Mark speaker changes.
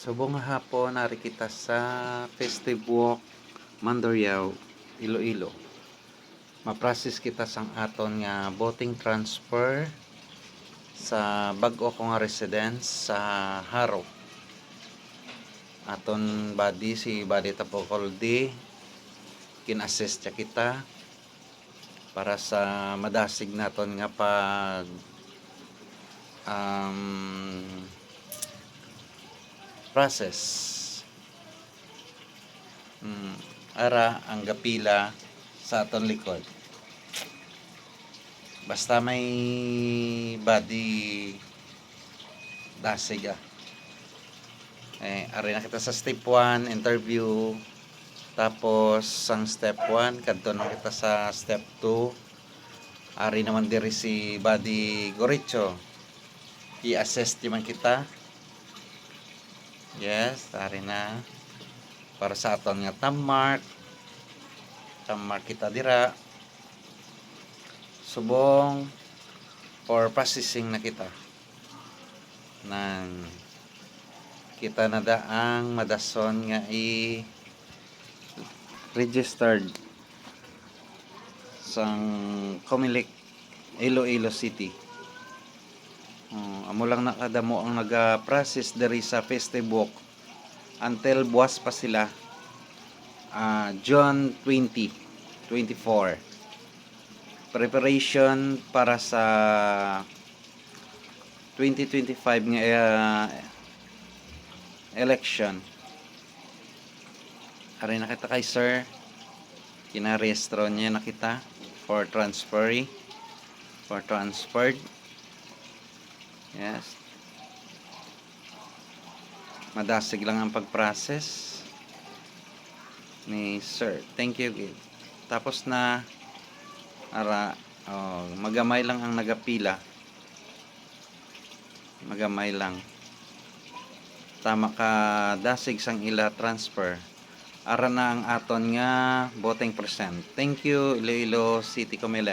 Speaker 1: Subong hapon nari kita sa Festive Walk Mandurriao, Iloilo. Ma-process kita sang aton nga boating transfer sa bag-o ko nga residence sa Haro. Aton body si Badi Tapocoldi kin-assist kita para sa madasig naton nga pag process. Ara ang gapila sa aton likod. Basta may body dasig ari na kita sa step 1 interview, tapos sang step 1 kadto na kita sa step 2. Ari naman diri si Badi Goricho i-assess di man kita. Yes, ari na para sa aton nga thumb mark kita dira. Subong for processing na kita nang kita na daang madason nga registered sang Comelec Iloilo City. Amo lang nakadamo ang naga-process diri sa Festive Walk until buwas pa sila June 2024. Preparation para sa 2025 nga election. Ari na kita kay sir, kinarehistro niya na kita for transferred. Yes, madasig lang ang pag-process ni sir. Thank you. Tapos na magamay lang ang nagapila. Magamay lang. Tama ka dasig sang ila transfer. Ara na ang aton nga voting percent. Thank you Iloilo City Comelec.